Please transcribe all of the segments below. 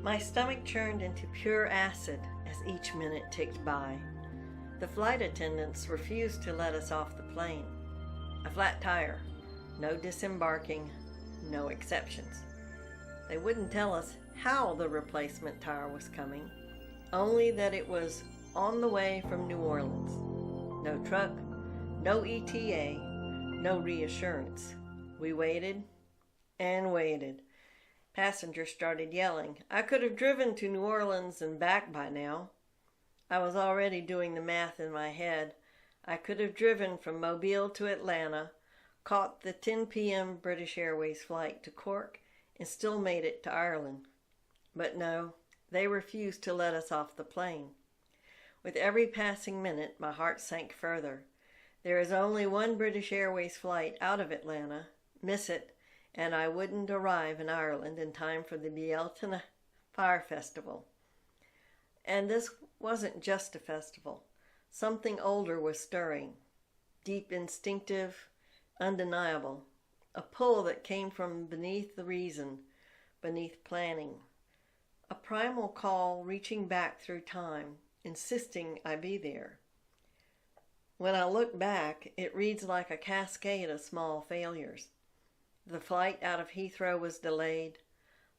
My stomach churned into pure acid as each minute ticked by. The flight attendants refused to let us off the plane. A flat tire, no disembarking, no exceptions. They wouldn't tell us how the replacement tire was coming, only that it was on the way from New Orleans. No truck, no ETA, no reassurance. We waited and waited. Passengers started yelling. I could have driven to New Orleans and back by now. I was already doing the math in my head. I could have driven from Mobile to Atlanta, caught the 10 p.m. British Airways flight to Cork, and still made it to Ireland. But no, they refused to let us off the plane. With every passing minute, my heart sank further. There is only one British Airways flight out of Atlanta. Miss it, and I wouldn't arrive in Ireland in time for the Bealtaine Fire Festival. And this wasn't just a festival. Something older was stirring, deep, instinctive, undeniable, a pull that came from beneath the reason, beneath planning, a primal call reaching back through time, insisting I be there. When I look back, it reads like a cascade of small failures. The flight out of Heathrow was delayed.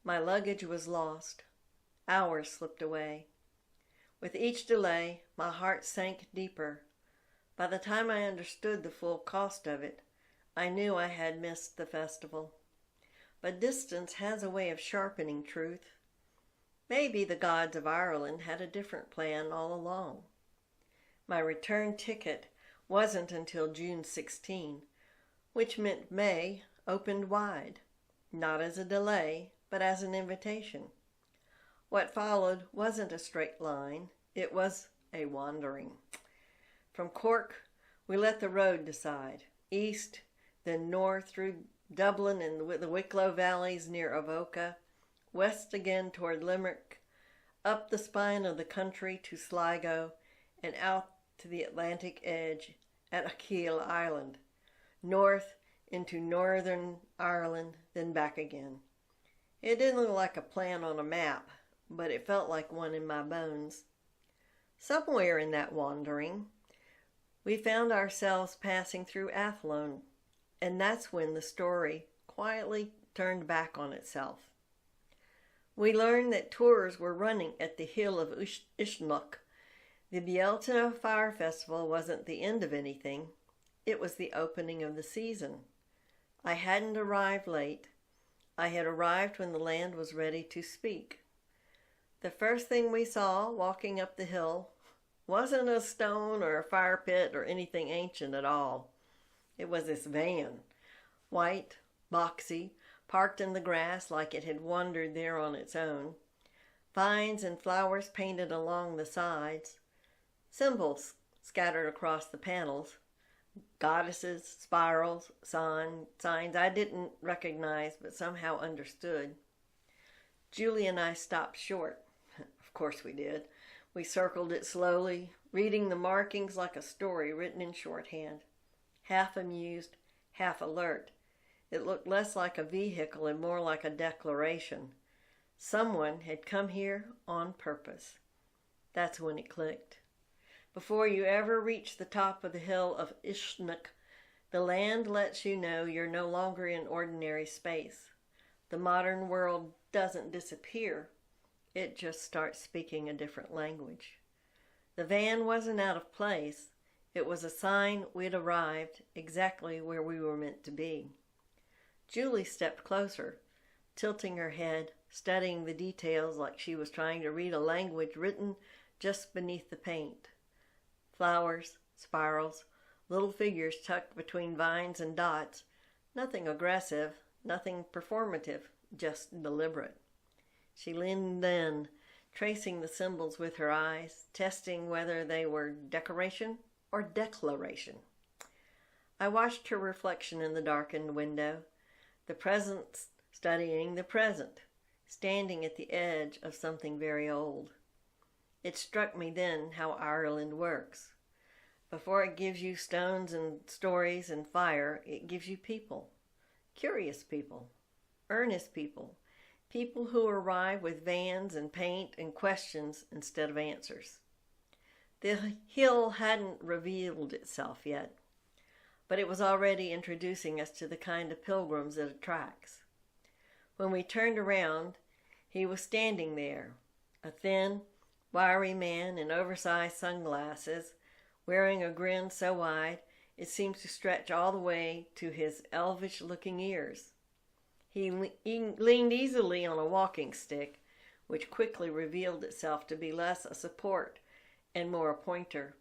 My luggage was lost. Hours slipped away. With each delay, my heart sank deeper. By the time I understood the full cost of it, I knew I had missed the festival. But distance has a way of sharpening truth. Maybe the gods of Ireland had a different plan all along. My return ticket wasn't until June 16, which meant May opened wide, not as a delay, but as an invitation. What followed wasn't a straight line, it was a wandering. From Cork, we let the road decide, east, then north through Dublin and the Wicklow valleys near Avoca, west again toward Limerick, up the spine of the country to Sligo, and out to the Atlantic edge at Achill Island, north into northern Ireland, then back again. It didn't look like a plan on a map, but it felt like one in my bones. Somewhere in that wandering, we found ourselves passing through Athlone, and that's when the story quietly turned back on itself. We learned that tours were running at the hill of Uisneach. The Bealtaine Fire Festival wasn't the end of anything. It was the opening of the season. I hadn't arrived late. I had arrived when the land was ready to speak. The first thing we saw walking up the hill wasn't a stone or a fire pit or anything ancient at all. It was this van, white, boxy, parked in the grass like it had wandered there on its own. Vines and flowers painted along the sides. Symbols scattered across the panels. Goddesses, spirals, signs I didn't recognize but somehow understood. Julie and I stopped short. Of course we did. We circled it slowly, reading the markings like a story written in shorthand. Half amused, half alert. It looked less like a vehicle and more like a declaration. Someone had come here on purpose. That's when it clicked. Before you ever reach the top of the hill of Uisneach, the land lets you know you're no longer in ordinary space. The modern world doesn't disappear. It just starts speaking a different language. The van wasn't out of place. It was a sign we'd arrived exactly where we were meant to be. Julie stepped closer, tilting her head, studying the details like she was trying to read a language written just beneath the paint. Flowers, spirals, little figures tucked between vines and dots. Nothing aggressive, nothing performative, just deliberate. She leaned in, tracing the symbols with her eyes, testing whether they were decoration or declaration. I watched her reflection in the darkened window, the present studying the present, standing at the edge of something very old. It struck me then how Ireland works. Before it gives you stones and stories and fire, it gives you people. Curious people, earnest people, people who arrive with vans and paint and questions instead of answers. The hill hadn't revealed itself yet, but it was already introducing us to the kind of pilgrims it attracts. When we turned around, he was standing there, a thin, wiry man in oversized sunglasses, wearing a grin so wide it seemed to stretch all the way to his elvish-looking ears. He leaned easily on a walking stick, which quickly revealed itself to be less a support and more a pointer,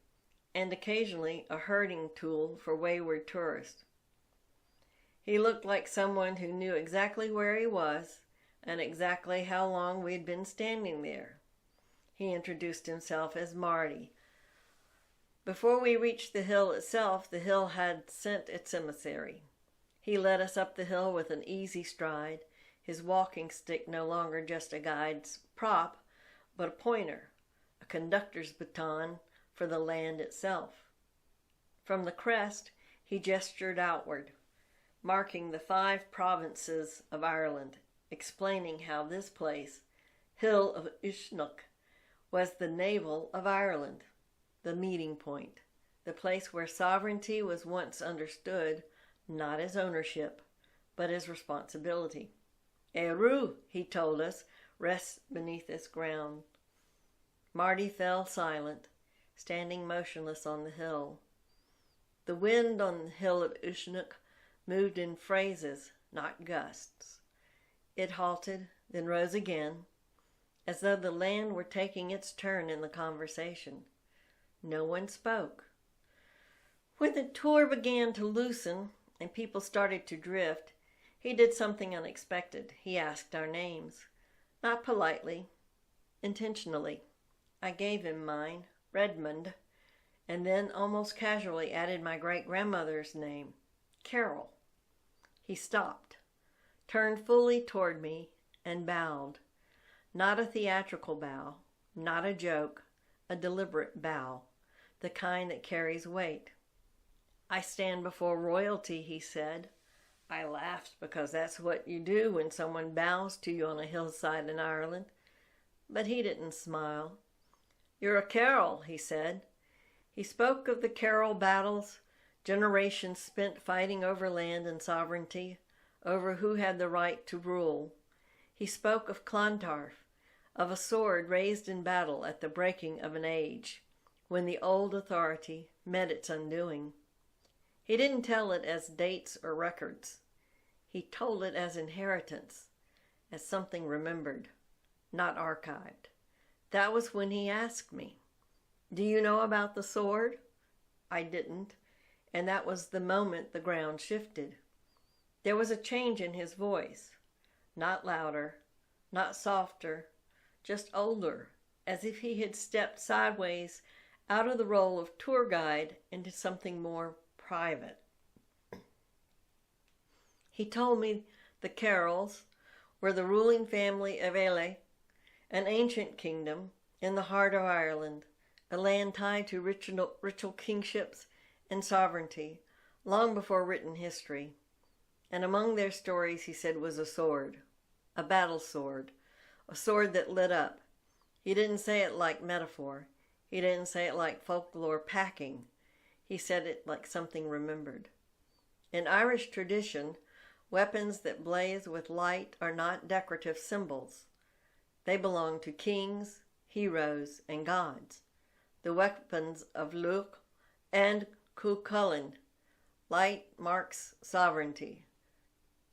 and occasionally a herding tool for wayward tourists. He looked like someone who knew exactly where he was and exactly how long we'd been standing there. He introduced himself as Marty. Before we reached the hill itself, the hill had sent its emissary. He led us up the hill with an easy stride, his walking stick no longer just a guide's prop, but a pointer, a conductor's baton for the land itself. From the crest, he gestured outward, marking the 5 provinces of Ireland, explaining how this place, Hill of Uisneach, was the navel of Ireland, the meeting point, the place where sovereignty was once understood not as ownership, but as responsibility. Eru, he told us, rests beneath this ground. Marty fell silent, standing motionless on the hill. The wind on the hill of Uisneach moved in phrases, not gusts. It halted, then rose again, as though the land were taking its turn in the conversation. No one spoke. When the tour began to loosen and people started to drift, he did something unexpected. He asked our names. Not politely, intentionally. I gave him mine, Redmond, and then almost casually added my great-grandmother's name, Carol. He stopped, turned fully toward me, and bowed. Not a theatrical bow, not a joke, a deliberate bow, the kind that carries weight. I stand before royalty, he said. I laughed because that's what you do when someone bows to you on a hillside in Ireland. But he didn't smile. You're a Carol, he said. He spoke of the Carol battles, generations spent fighting over land and sovereignty, over who had the right to rule. He spoke of Clontarf, of a sword raised in battle at the breaking of an age, when the old authority met its undoing. He didn't tell it as dates or records. He told it as inheritance, as something remembered, not archived. That was when he asked me, "Do you know about the sword?" I didn't, and that was the moment the ground shifted. There was a change in his voice, not louder, not softer, just older, as if he had stepped sideways out of the role of tour guide into something more private. He told me the Carols were the ruling family of Éile, an ancient kingdom in the heart of Ireland, a land tied to ritual kingships and sovereignty long before written history. And among their stories, he said, was a sword, a battle sword, a sword that lit up. He didn't say it like metaphor. He didn't say it like folklore packing. He said it like something remembered. In Irish tradition, weapons that blaze with light are not decorative symbols. They belong to kings, heroes, and gods. The weapons of Nook and Cuchulainn. Light marks sovereignty,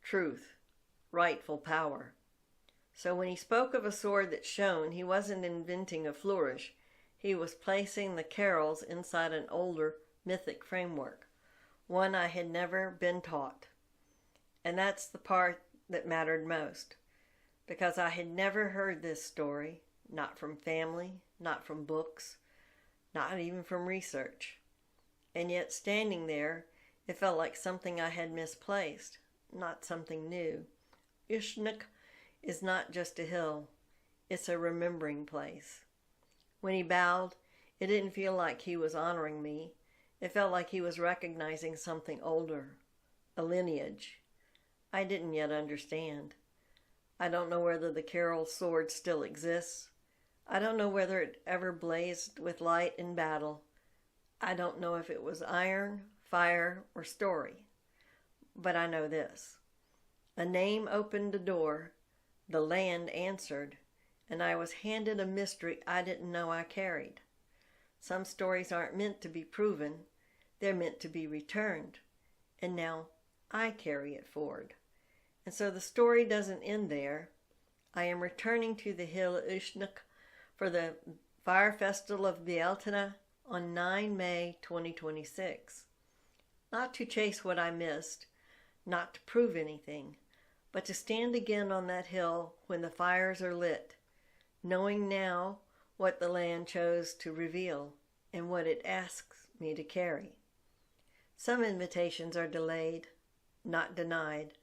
truth, rightful power. So when he spoke of a sword that shone, he wasn't inventing a flourish. He was placing the Carols inside an older mythic framework, one I had never been taught. And that's the part that mattered most, because I had never heard this story, not from family, not from books, not even from research. And yet standing there, it felt like something I had misplaced, not something new. Uisneach is not just a hill, it's a remembering place. When he bowed, it didn't feel like he was honoring me. It felt like he was recognizing something older, a lineage. I didn't yet understand. I don't know whether the Carol sword still exists. I don't know whether it ever blazed with light in battle. I don't know if it was iron, fire, or story. But I know this. A name opened a door, the land answered, and I was handed a mystery I didn't know I carried. Some stories aren't meant to be proven, they're meant to be returned, and now I carry it forward. And so the story doesn't end there. I am returning to the hill of Uisneach for the Fire Festival of Bealtaine on 9 May 2026. Not to chase what I missed, not to prove anything, but to stand again on that hill when the fires are lit, knowing now what the land chose to reveal and what it asks me to carry. Some invitations are delayed, not denied,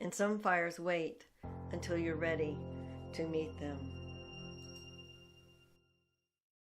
and some fires wait until you're ready to meet them.